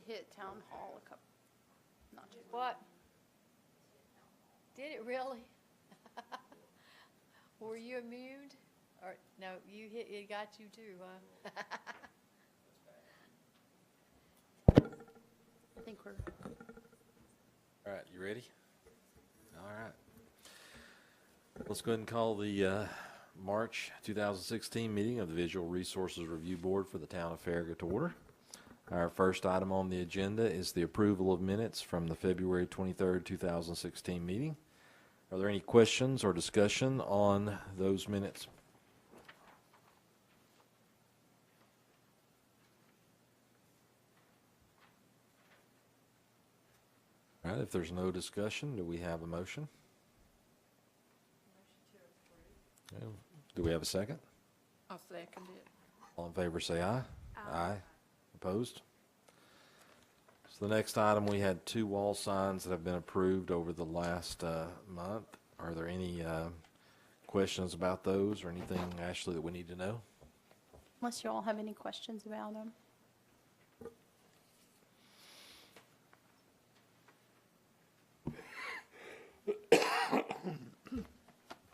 hit town hall a couple, not too What? Did it really? Were you immune? Or, no, it got you too, huh? I think we're. All right, you ready? All right. Let's go ahead and call the March 2016 meeting of the Visual Resources Review Board for the Town of Farragut to order. Our first item on the agenda is the approval of minutes from the February 23rd, 2016 meeting. Are there any questions or discussion on those minutes? All right, if there's no discussion, do we have a motion? Okay. Do we have a second? I'll second it. All in favor say aye. Aye. Opposed? So the next item, we had 2 wall signs that have been approved over the last month. Are there any questions about those or anything, Ashley, that we need to know? Unless you all have any questions about them.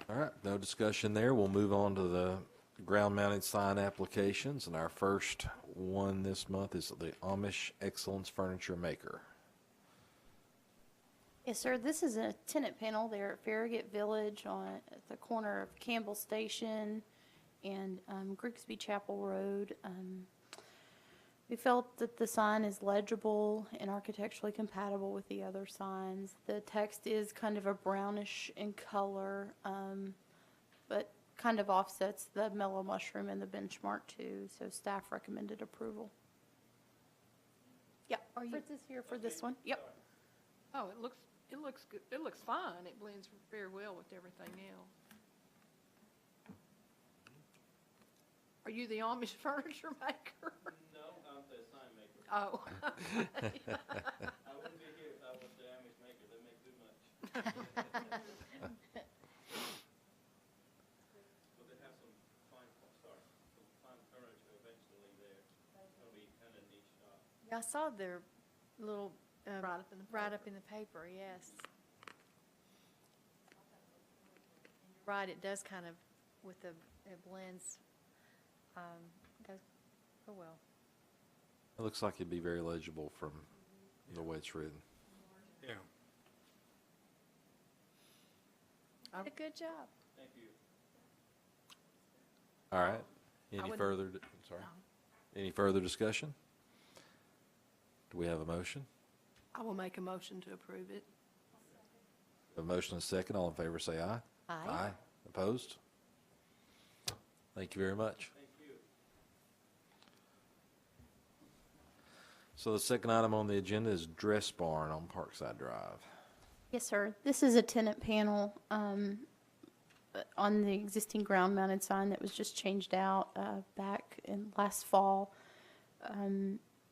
All right, no discussion there. We'll move on to the ground-mounted sign applications, and our first one this month is the Amish Excellence Furniture Maker. Yes, sir. This is a tenant panel there at Farragut Village at the corner of Campbell Station and Grigsby Chapel Road. We felt that the sign is legible and architecturally compatible with the other signs. The text is kind of a brownish in color, but kind of offsets the mellow mushroom and the benchmark too, so staff recommended approval. Yep, Fritz is here for this one. Yep. Oh, it looks good. It looks fine. It blends very well with everything else. Are you the Amish furniture maker? No, I'm the sign maker. Oh. I wouldn't be here if I was the Amish maker. They make too much. But they have some fine furniture eventually there. It's going to be kind of niche shop. I saw their little Right up in the paper, yes. You're right, it does kind of, it blends, does go well. It looks like it'd be very legible from the way it's written. Yeah. Did a good job. Thank you. All right. Any wouldn't- further, any further discussion? Do we have a motion? I will make a motion to approve it. A motion and a second. All in favor say aye. Aye. Opposed? Thank you very much. Thank you. So the second item on the agenda is Dress Barn on Parkside Drive. Yes, sir. This is a tenant panel on the existing ground-mounted sign that was just changed out back in last fall.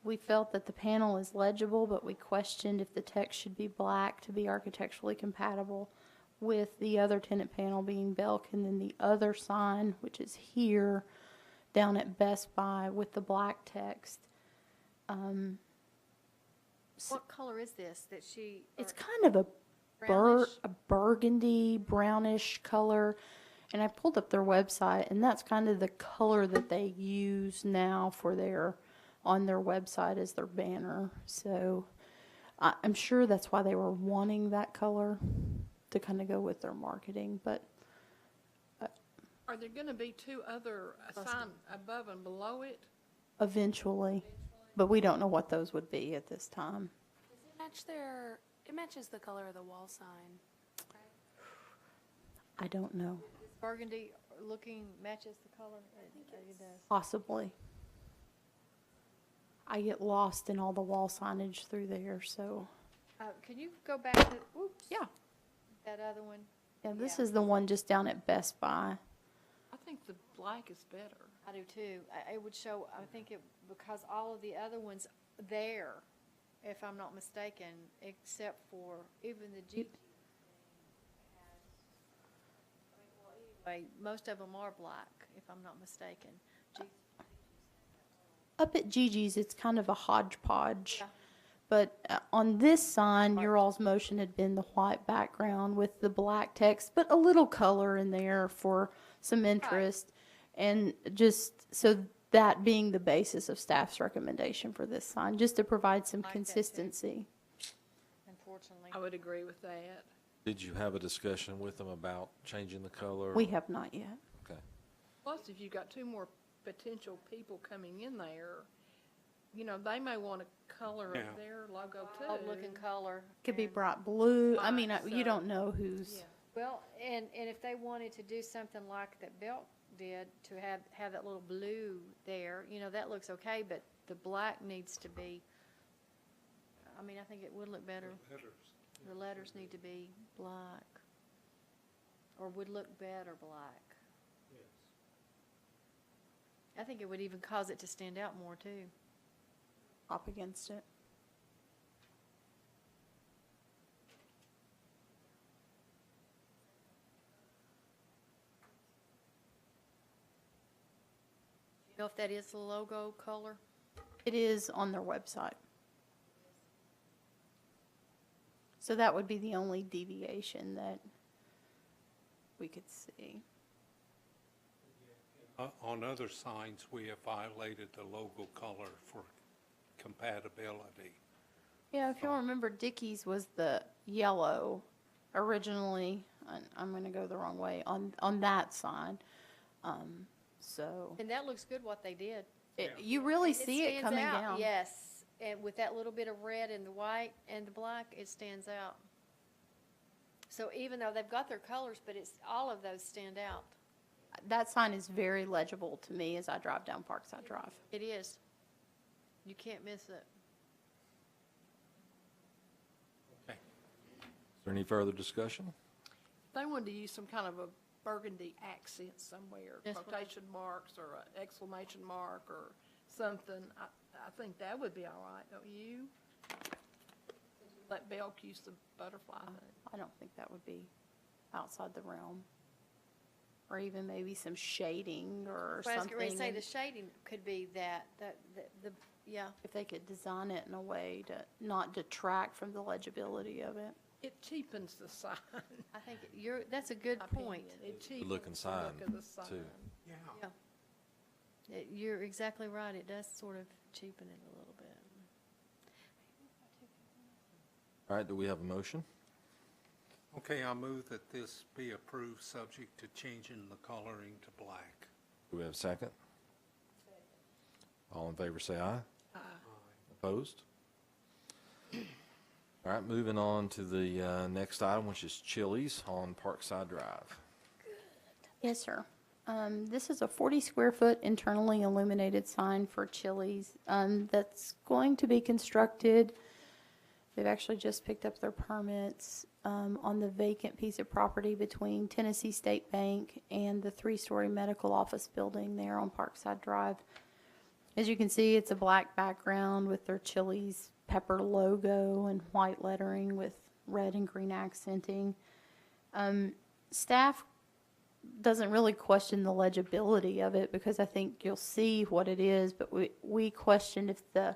We felt that the panel is legible, but we questioned if the text should be black to be architecturally compatible with the other tenant panel being Belk, and then the other sign, which is here down at Best Buy with the black text. What color is this that she? It's kind of a brownish? a burgundy brownish color, and I pulled up their website, and that's kind of the color that they use now for on their website as their banner. So I'm sure that's why they were wanting that color to kind of go with their marketing. But Are there going to be 2 other signs above and below it? eventually, but we don't know what those would be at this time. It matches the color of the wall sign. I don't know. Burgundy looking matches the color? It does. Possibly. I get lost in all the wall signage through there, so. Can you go back to, oops. Yeah. That other one? Yeah, this Yeah. is the one just down at Best Buy. I think the black is better. I do too. It would show, I think because all of the other ones there, if I'm not mistaken, except for even the G. Anyway, most of them are black, if I'm not mistaken. Up at Gigi's, it's kind of a hodgepodge. Yeah. but on this sign, your all's motion had been the white background with the black text, but a little color in there for some interest. And just, so that being the basis of staff's recommendation for this sign, just to provide some Like that too. consistency. Unfortunately. I would agree with that. Did you have a discussion with them about changing the color? We have not yet. Okay. Plus, if you've got two more potential people coming in there, you know, they may want to color Yeah. their logo too. Old looking color. Could be and- bright blue. I mean, Right, you so- don't know who's. Yeah. Well, and if they wanted to do something like that Belk did, to have that little blue there, you know, that looks okay, but the black needs to be, I mean, I think it would look better. The letters need to be black, or would look better black. I think it would even cause it to stand out more, too. Up against it. You know if that is the logo color? It is on their website. So that would be the only deviation that we could see. On other signs, we have violated the logo color for compatibility. Yeah, if you'll remember, Dickies was the yellow originally. I'm going to go the wrong way on that sign. So And that looks good what they did. you really It see it stands coming out, down. Yes, and with that little bit of red and the white and the black, it stands out. So even though they've got their colors, but it's, all of those stand out. That sign is very legible to me as I drive down Parkside Drive. It is. You can't miss it. Okay. Is there any further discussion? They wanted to use some kind of a burgundy accent somewhere, That's what I- quotation marks or an exclamation mark or something. I think that would be all right, don't you? Let Belk use the butterfly thing. I don't think that would be outside the realm. Or even maybe some shading or But I was something. going to say, and the shading could be that, yeah. if they could design it in a way to not detract from the legibility of it. It cheapens the sign. I think that's a good point. opinion. It cheapens looking the sign, look of the sign. too. Yeah. Yeah. You're exactly right. It does sort of cheapen it a little bit. All right, do we have a motion? Okay, I move that this be approved, subject to changing the coloring to black. Do we have a second? All in favor, say aye. Opposed? All right, moving on to the next item, which is Chili's on Parkside Drive. Yes, sir. This is a 40 square foot internally illuminated sign for Chili's that's going to be constructed. They've actually just picked up their permits on the vacant piece of property between Tennessee State Bank and the 3-story medical office building there on Parkside Drive. As you can see, it's a black background with their Chili's pepper logo and white lettering with red and green accenting. Staff doesn't really question the legibility of it because I think you'll see what it is, but we questioned if the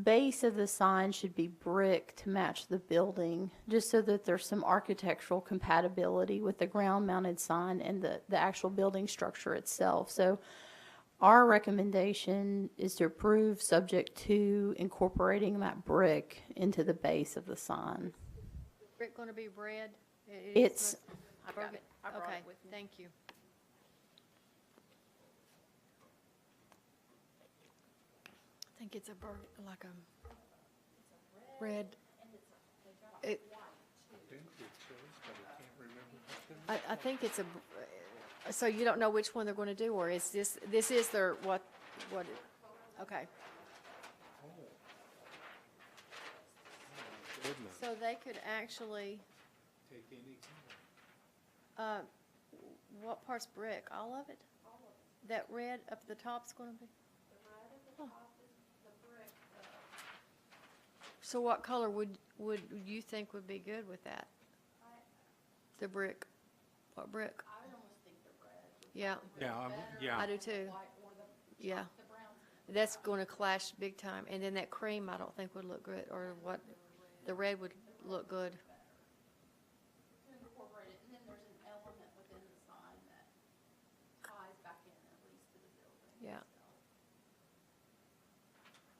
base of the sign should be brick to match the building, just so that there's some architectural compatibility with the ground-mounted sign and the actual building structure itself. So our recommendation is to approve subject to incorporating that brick into the base of the sign. Brick going to be red? It's, I got it. I brought Okay, it with me. thank you. I think it's like a red. I think it's so you don't know which one they're going to do, or is this is their, okay. So they could actually, Take any color. what part's brick? All of it? That red up at the top's going to be? So what color would you think would be good with that? The brick. What brick? I almost think the red. Yeah, Yeah, yeah. I do too. Yeah. That's going to clash big time. And then that cream, I don't think would look good, or what, the red would look good. To incorporate it, and then there's an element within the sign that ties back in at least to the building. Yeah.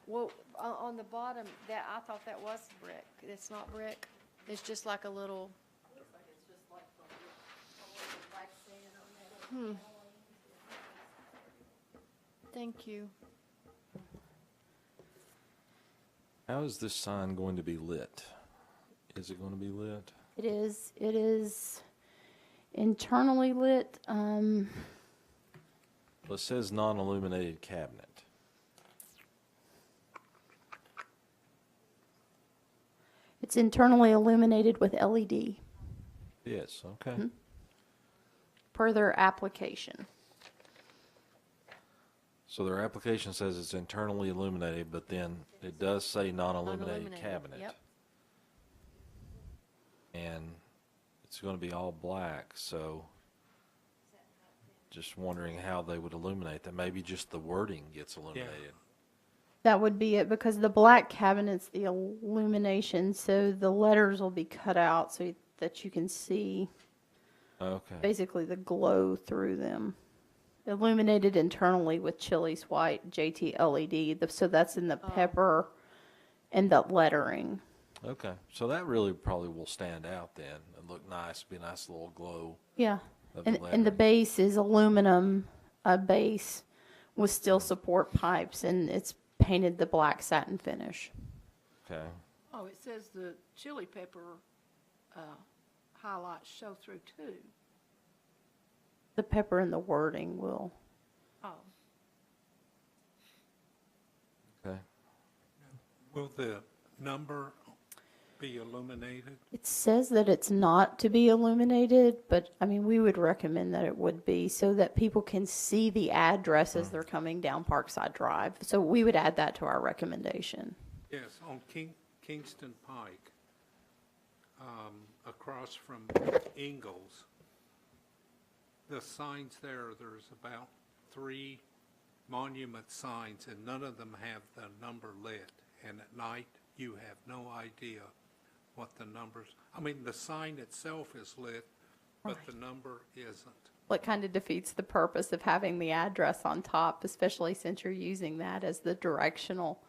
Well, on the bottom, that, I thought that was brick. It's not brick. It's just like a little, Looks like it's just like a little black sand or metal. thank you. How is this sign going to be lit? Is it going to be lit? It is internally lit. Well, it says non-illuminated cabinet. It's internally illuminated with LED Yes, okay. per their application. So their application says it's internally illuminated, but then it does say non-illuminated Non-illuminated, cabinet. yep. And it's going to be all black, so just wondering how they would illuminate that. Maybe just the wording gets illuminated. That would be it, because the black cabinet's the illumination, so the letters will be cut out so that you can see Okay. basically the glow through them. Illuminated internally with Chili's white JT LED, so that's in the pepper and the lettering. Okay. So that really probably will stand out then and look nice, be a nice little glow. Yeah, Of the and the lettering. base is aluminum base with steel support pipes, and it's painted the black satin finish. Okay. Oh, it says the chili pepper highlights show through too. The pepper and the wording will. Oh, Okay. Will the number be illuminated? It says that it's not to be illuminated, but I mean, we would recommend that it would be so that people can see the address as they're coming down Parkside Drive. So we would add that to our recommendation. Yes, on Kingston Pike, across from Ingalls. The signs there's about 3 monument signs, and none of them have the number lit. And at night, you have no idea what the numbers, I mean, the sign itself is lit, but the number isn't. Well, it kind of defeats the purpose of having the address on top, especially since you're using that as the directional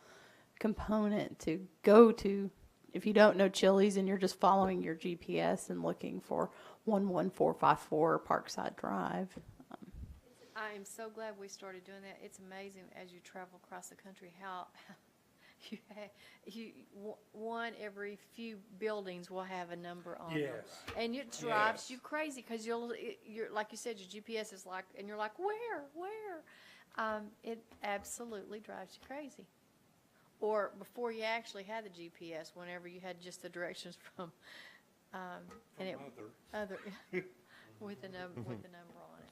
component to go to. If you don't know Chili's and you're just following your GPS and looking for 11454 Parkside Drive. I am so glad we started doing that. It's amazing as you travel across the country how one every few buildings will have a number on them. Yes. And it drives Yes. you crazy because you're like you said, your GPS is like, and you're like, where? It absolutely drives you crazy. Or before you actually had the GPS, whenever you had just the directions from, and it other with the number on it.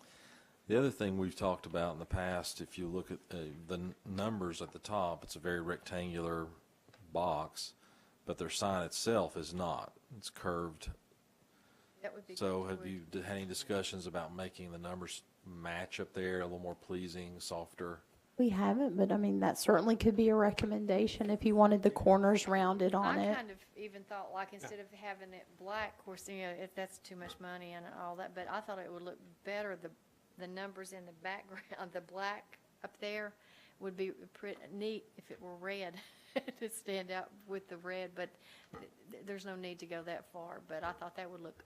The other thing we've talked about in the past, if you look at the numbers at the top, it's a very rectangular box, but their sign itself is not. It's curved. That would be So good have to you had any discussions about making the numbers match up there, a little more pleasing, softer? We haven't, but I mean, that certainly could be a recommendation if you wanted the corners rounded on I it. kind of even thought like instead of having it black, of course, you know, if that's too much money and all that, but I thought it would look better, the numbers in the background, the black up there would be pretty neat if it were red to stand out with the red, but there's no need to go that far, but I thought that would look,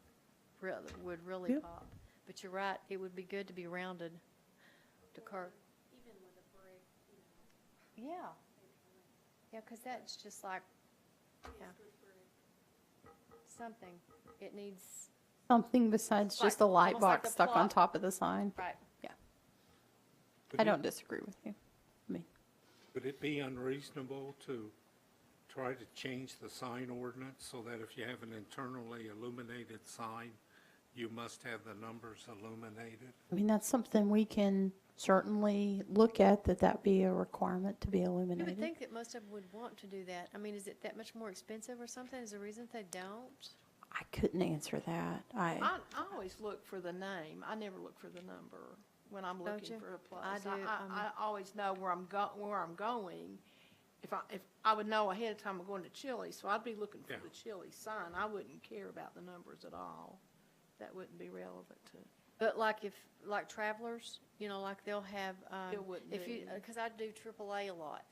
would really Yep. pop. But you're right, it would be good to be rounded to curve. Even with a brick, Yeah. Yeah, because that's just like, yeah. Something. It needs, Something besides Like- just a light almost like box a stuck on plot. top of the sign. right. I don't disagree with you. I mean, Would it be unreasonable to try to change the sign ordinance so that if you have an internally illuminated sign, you must have the numbers illuminated? I mean, that's something we can certainly look at, that be a requirement to be You would illuminated. think that most of them would want to do that. I mean, is it that much more expensive or something? Is there a reason they don't? I couldn't answer that. I always look for the name. I never look for the number. when I'm Don't looking you? for a place. I do, I always know where I'm going. If I would know ahead of time I'm going to Chili's, so I'd be looking for Yeah. the Chili's sign. I wouldn't care about the numbers at all. That wouldn't be relevant to. But like travelers, like they'll have, It wouldn't if you, be. because I do AAA a lot.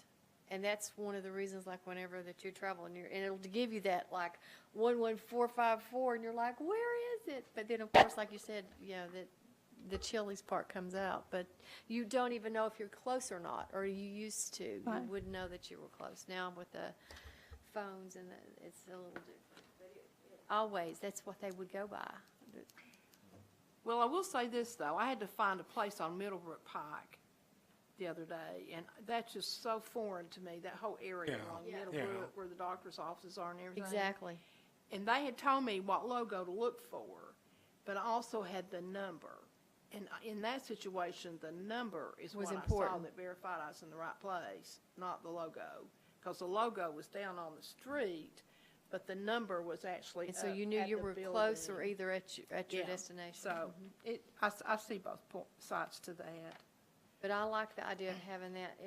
And that's one of the reasons, like, whenever that you're traveling, and it'll give you that, like, 11454, and you're like, where is it? But then, of course, like you said, that the Chili's part comes out. But you don't even know if you're close or not, or you used to. Right. You wouldn't know that you were close. Now, with the phones, and it's a little different. But always, that's what they would go by. Well, I will say this, though. I had to find a place on Middlebrook Pike the other day, and that's just so foreign to me, that whole area Yeah. along Yeah. Middlebrook where the doctor's offices are and everything. Exactly. And they had told me what logo to look for, but I also had the number. And in that situation, the number is Was what I saw important. that verified I was in the right place, not the logo. Because the logo was down on the street, but the number was actually And so up you knew at you the were close or building. either at your Yeah. destination. So I see both sides to that. But I like the idea of having that.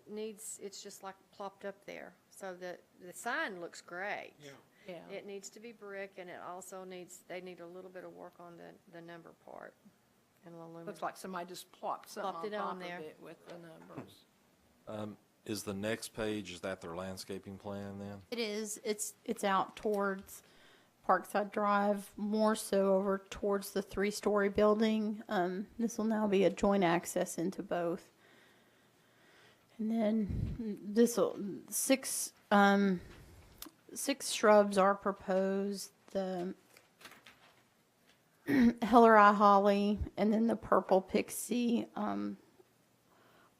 It's just like plopped up there. So the sign looks great. Yeah. It needs to be brick, and it also they need a little bit of work on the number part and aluminum. Looks like somebody just plopped something Plopped on it top on of there. it with the numbers. Is the next page, is that their landscaping plan then? It is. It's out towards Parkside Drive, more so over towards the 3-story building. This will now be a joint access into both. And then six shrubs are proposed. The Heller Eye Holly, and then the purple pixie,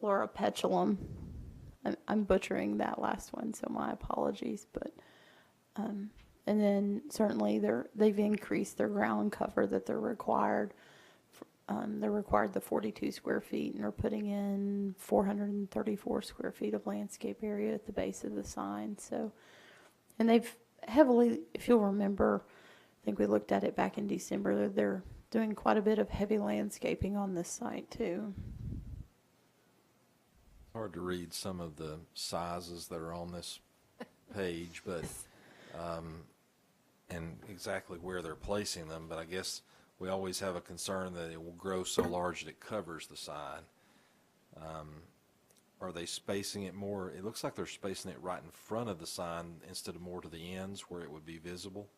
Laura Petulum. I'm butchering that last one, so my apologies. But and then certainly they've increased their ground cover that they're required. They're required the 42 square feet, and are putting in 434 square feet of landscape area at the base of the sign. So, and they've heavily, if you'll remember, I think we looked at it back in December. They're doing quite a bit of heavy landscaping on this site too. Hard to read some of the sizes that are on this page, but, and exactly where they're placing them, but I guess we always have a concern that it will grow so large that it covers the sign. Are they spacing it more? It looks like they're spacing it right in front of the sign instead of more to the ends where it would be visible.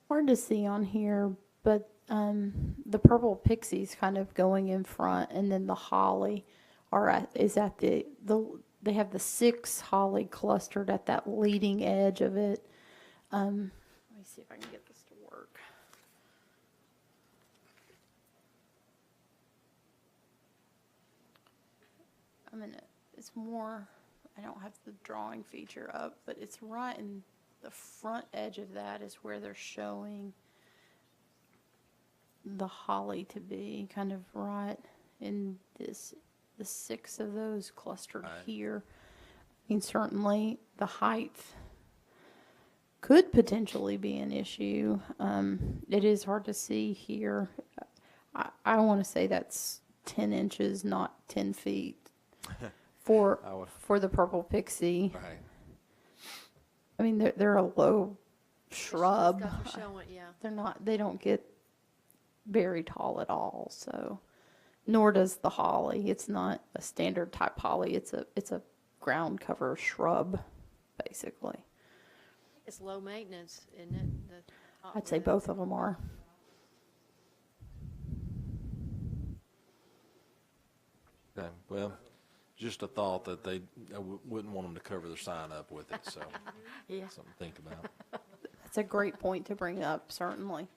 Hard to see on here, but the purple pixie's kind of going in front, and then the holly they have the 6 holly clustered at that leading edge of it. Let me see if I can get this to work. It's more, I don't have the drawing feature up, but it's right in the front edge of that is where they're showing the holly to be, kind of right in the 6 of those clustered Right. here. I mean, certainly the height could potentially be an issue. It is hard to see here. I want to say that's 10 inches, not 10 feet for the purple pixie. Right. I mean, they're a low shrub. Stuff you're showing, yeah. They don't get very tall at all, so nor does the holly. It's not a standard type holly. It's a ground cover shrub, basically. It's low maintenance, isn't it? The top I'd say of it. both of them are. Okay, well, just a thought that I wouldn't want them to cover their sign up with it, so Yeah. something to think about. That's a great point to bring up, certainly.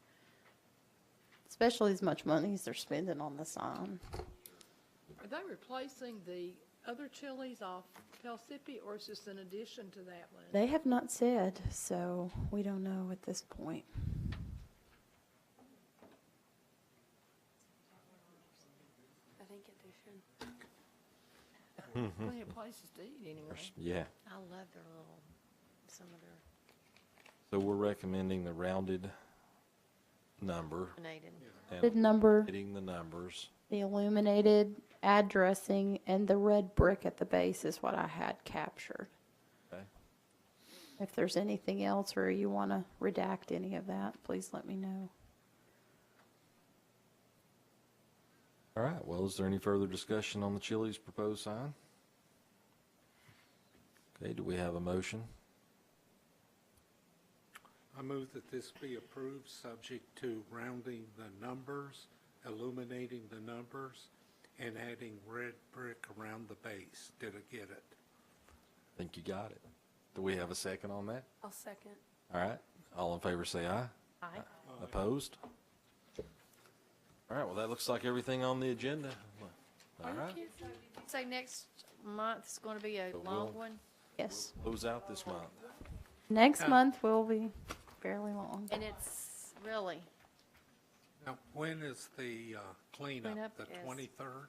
Especially as much money as they're spending on the sign. Are they replacing the other Chili's off Pellissippi, or is this an addition to that one? They have not said, so we don't know at this point. I think addition. Plenty of places to eat anyway. Yeah, I love their some of their so we're recommending the rounded number donated. The and number, hitting the numbers. The illuminated addressing and the red brick at the base is what I had captured. Okay. If there's anything else or you want to redact any of that, please let me know. All right, well, is there any further discussion on the Chili's proposed sign? Okay, do we have a motion? I move that this be approved, subject to rounding the numbers, illuminating the numbers, and adding red brick around the base. Did I get it? I think you got it. Do we have a second on that? I'll second. All right, all in favor say aye. Aye. Opposed? All right, well, that looks like everything on the agenda. All right, Say next month's going to be a So long we'll- one, Yes. close out this month. Next month will be fairly long. and it's really, Now, when is the cleanup? Cleanup The is- 23rd?